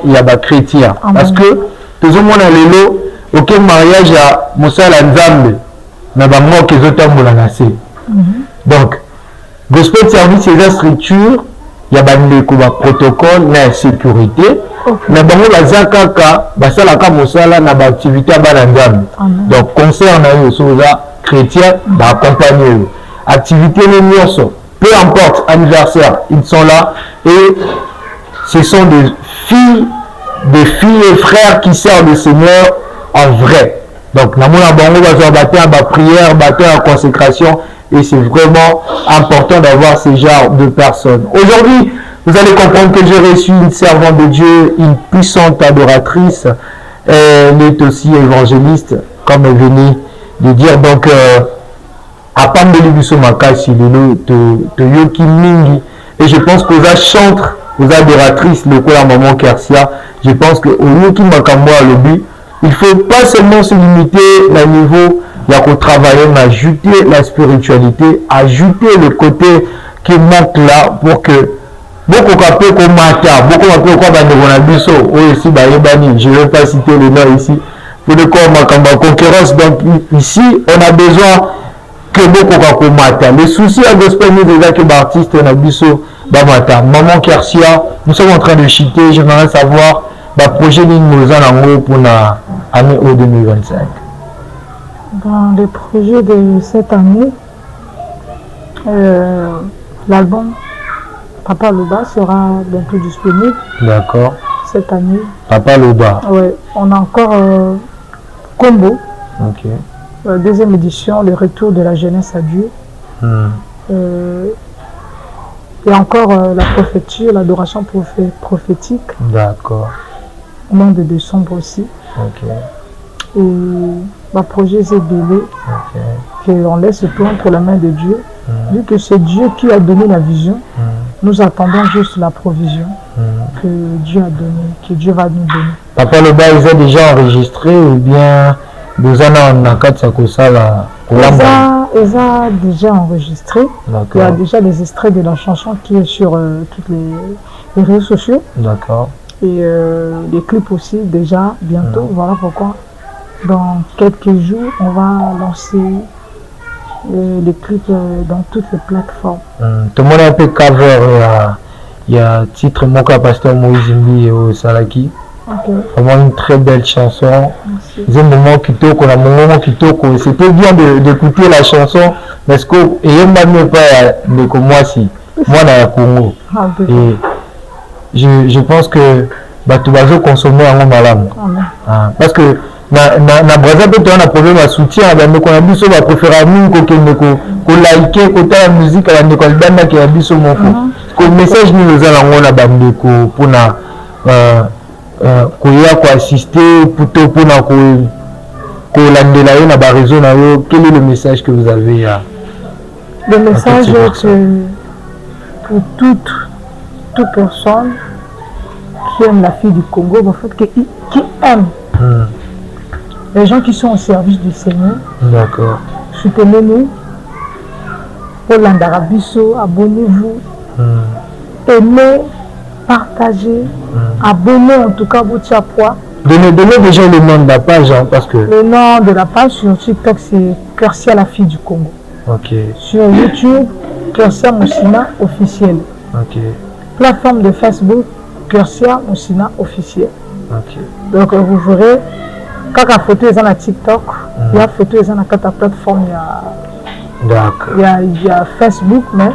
il y a des chrétiens. Parce que tout le monde a l'élo, aucun mariage à Moussa Lanzambe, n'a pas moi qui est autant. Donc, Gospel Service, c'est la structure, il y a des protocoles, la sécurité. Mais bon, la zakaka, ça la kamosala na activité à Balanzam. Donc concerne les chrétiens d'accompagner. Activité les miosso, peu importe anniversaire, ils sont là et ce sont des filles et frères qui servent le Seigneur en vrai. Donc na mona bango va battre en prière, battre en consécration et c'est vraiment important d'avoir ce genre de personnes. Aujourd'hui, vous allez comprendre que j'ai reçu une servante de Dieu, une puissante adoratrice. Elle est aussi évangéliste, comme elle venait de dire. Donc, à Pambeli Bisso Makasi, de Yoki Mingi. Et je pense que vous chantre, vous adoratrices, le coup à Maman Kersia. Je pense que au Yoki Makamboa Lobby, il ne faut pas seulement se limiter au niveau, il y a qu'au travailler, mais ajouter la spiritualité, ajouter le côté qui manque là pour que beaucoup capé comme Mata, beaucoup capé comme Banderonabiso, aussi Bayebani, je ne vais pas citer le nom ici, pour le corps Makamba concurrence. Donc ici, on a besoin que beaucoup capé Mata. Le souci à Gospel News déjà que l'artiste on a Bisso Bamata. Maman Kersia, nous sommes en train de chiter, j'aimerais savoir le projet d'Inmozan en haut pour l'année 2025. Dans le projet de cette année, l'album Papa Loba sera bientôt disponible. D'accord. Cette année. Papa Loba. Oui, on a encore Combo. Ok. Deuxième édition, le retour de la jeunesse à Dieu. Et encore la prophétie, l'adoration prophétique. D'accord. Au mois de décembre aussi. Ok. Et ma projet c'est belé. Ok. Qu'on laisse tout entre la main de Dieu. Vu que c'est Dieu qui a donné la vision. Nous attendons juste la provision que Dieu a donnée, que Dieu va nous donner. Papa Loba, ils ont déjà enregistré ou bien ils ont déjà enregistré. Il y a déjà des extraits de la chanson qui est sur tous les réseaux sociaux. D'accord. Et les clips aussi déjà bientôt. Voilà pourquoi dans quelques jours on va lancer les clips dans toutes les plateformes. Tout le monde a un peu cover, il y a titre Moka Pasteur Moïse Mbi et Salaki. Vraiment une très belle chanson. C'est un moment qui toque, on a un moment qui toque. C'était bien d'écouter la chanson, mais ce que et même pas de moi si moi dans le Congo. Et je pense que tu vas consommer en malade. Parce que na Brazza peut avoir un problème à soutien avec qu'on a vu sur la préférence qu'on liker côté la musique à la bande qui a vu sur mon fond le message nous allons on a bandé pour na ko assister pour na ko landela na ba réseau na yo. Quel est le message que vous avez le message que pour toute personne qui aime la fille du Congo, en fait qui aime les gens qui sont au service du Seigneur. D'accord. Soutenez-nous. Pour l'Andarabiso, abonnez-vous. Aimez partagez, abonnez en tout cas votre chapeau. Donnez déjà le nom de la page, hein, parce que... Le nom de la page sur TikTok, c'est Kersia, la fille du Congo. Ok. Sur YouTube, Kersia Moussina officiel. Ok. Plateforme de Facebook, Kersia Moussina officiel. Ok. Donc vous verrez, quand la photo est dans la TikTok, il y a photo est dans la plateforme, il y a Facebook, mais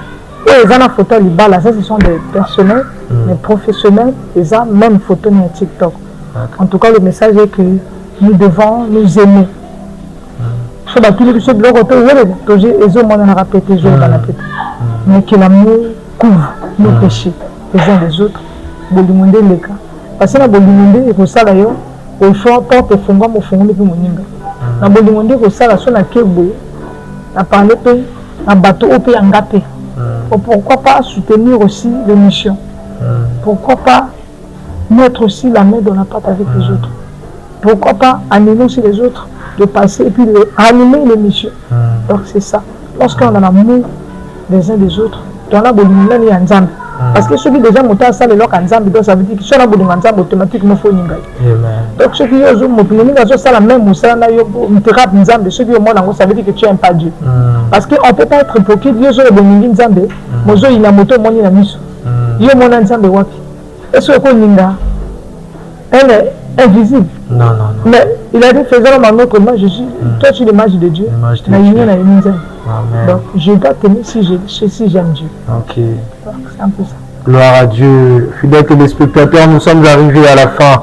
et dans la photo, là, ça ce sont des personnels, des professionnels, et ça même photo dans TikTok. En tout cas, le message est que nous devons nous aimer. Mais que l'amour couvre nos péchés les uns des autres. Parce que la bolimondo est ça d'ailleurs, au fond, porte fonga mo fonga depuis moninga. La bolimondo est ça la son à kebo, la parler pe, la bateau au pe angapé. Pourquoi pas soutenir aussi l'émission? Pourquoi pas mettre aussi la main dans la pâte avec les autres? Pourquoi pas animer aussi les autres de passer et puis animer l'émission? Donc c'est ça. Lorsqu'on a l'amour des uns des autres, dans la bolimondo il y a un zam. Parce que ceux qui déjà montent à ça, les locaux en zam, ça veut dire que si on a besoin de zam automatiquement faut n'y aller. Donc ceux qui ont monté ça la même ça na yo thérapie en zam, ceux qui ont monté ça veut dire que tu n'aimes pas Dieu. Parce qu'on ne peut pas être hypocrite. Dieu est bon en zam, mozo il a moto moni na miso. Yo mon en zam wapi. Est-ce que ninga elle est invisible? Non. Mais il a dit faisons en notre image. Toi tu es l'image de Dieu. Donc je dois t'aimer si j'aime Dieu. Ok. C'est un peu ça. Gloire à Dieu. Fidèles téléspectateurs, nous sommes arrivés à la fin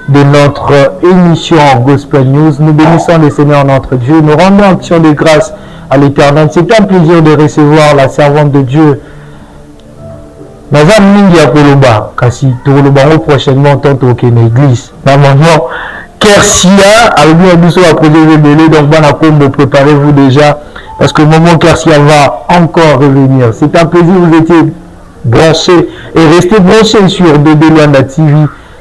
de notre émission Gospel News. Nous bénissons le Seigneur notre Dieu. Nous rendons action de grâce à l'Éternel. C'est un plaisir de recevoir la servante de Dieu. Nazam mingi ya koloba kasi toloba prochainement tant que l'église. Normalement Kersia avec nous biso à projet belé donc bana kombo préparez-vous déjà parce que le moment Kersia va encore revenir. C'est un plaisir, vous étiez branchés et restez branchés sur Bébé Luanda TV,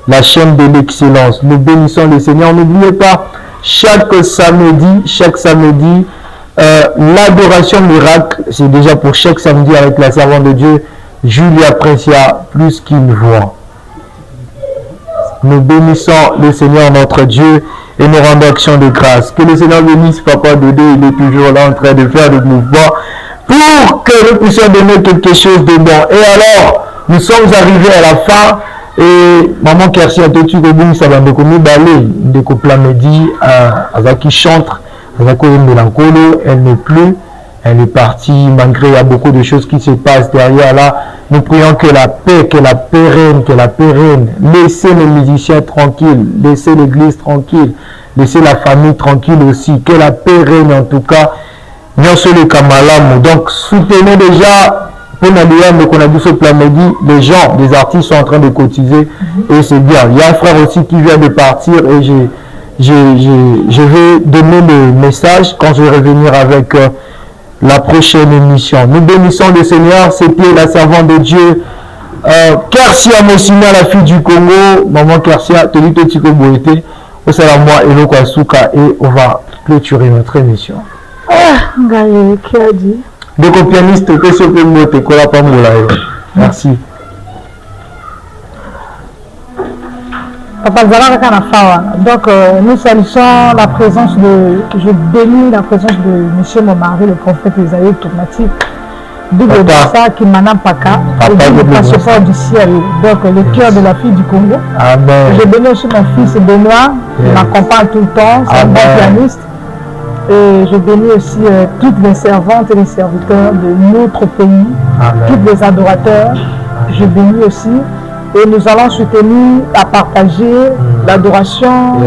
la chaîne de l'excellence. Nous bénissons le Seigneur. N'oubliez pas, chaque samedi, l'adoration miracle, c'est déjà pour chaque samedi avec la servante de Dieu, Julia Precia, plus qu'une voix. Nous bénissons le Seigneur notre Dieu et nous rendons action de grâce. Que le Seigneur bénisse Papa Dodo, il est toujours là en train de faire des mouvements pour que nous puissions donner quelque chose de bon. Et alors, nous sommes arrivés à la fin et maman Kersia Totu Kobung Sabande Komi Balé, de Koplamedi, Azaki chantre, Azako Melankolo, elle n'est plus. Elle est partie, malgré il y a beaucoup de choses qui se passent derrière là. Nous prions que la paix, que la paix règne. Laissez les musiciens tranquilles, laissez l'église tranquille, laissez la famille tranquille aussi. Que la paix règne en tout cas. Donc soutenez déjà, pour qu'on a vu ce plan midi, les gens, les artistes sont en train de cotiser et c'est bien. Il y a un frère aussi qui vient de partir et je vais donner le message quand je vais revenir avec la prochaine émission. Nous bénissons le Seigneur. C'était la servante de Dieu Kersia Moussina, la fille du Congo. Maman Kersia, Tolito Tiko Boete, au moi et Loko Asuka, et on va clôturer notre émission. Qui a dit donc au pianiste que ce que moi te colla pas merci. Papa donc nous salissons la présence de, je bénis la présence de monsieur mon mari, le prophète Isaïe automatique, double ça qui m'en paka, le passeport du ciel, donc le cœur de la fille du Congo. Amen. Je bénis aussi mon fils Benoît, qui m'accompagne tout le temps, c'est un bon pianiste. Et je bénis aussi toutes les servantes et les serviteurs de notre pays, tous les adorateurs. Je bénis aussi. Et nous allons soutenir à partager l'adoration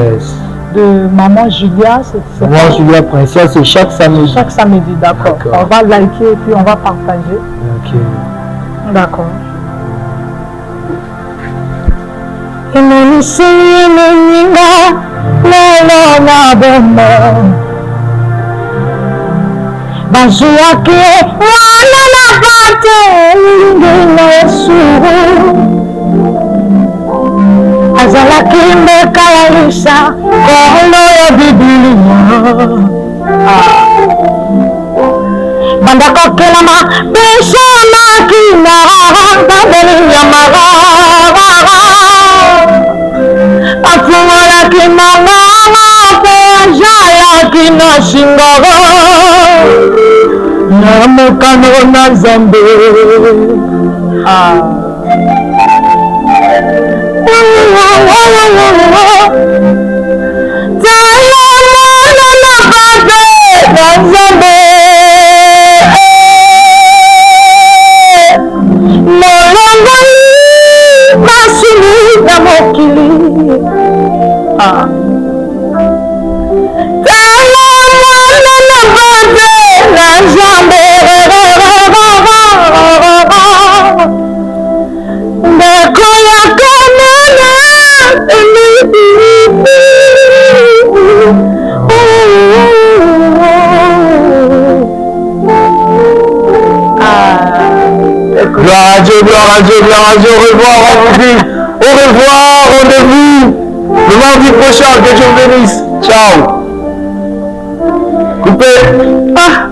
de Maman Julia. Maman Julia Princesse, c'est chaque samedi. Chaque samedi, d'accord. On va liker et puis on va partager. Ok. D'accord. Azalaki mbeka ya Lisa kolo ya Biblia bandako kelama besha makina babeli ya mara na mokano na Nzambe. Gloire à Dieu, gloire à Dieu, gloire à Dieu. Au revoir, au revoir, rendez-vous le mardi prochain. Que Dieu vous bénisse. Ciao. Coupé. Ah,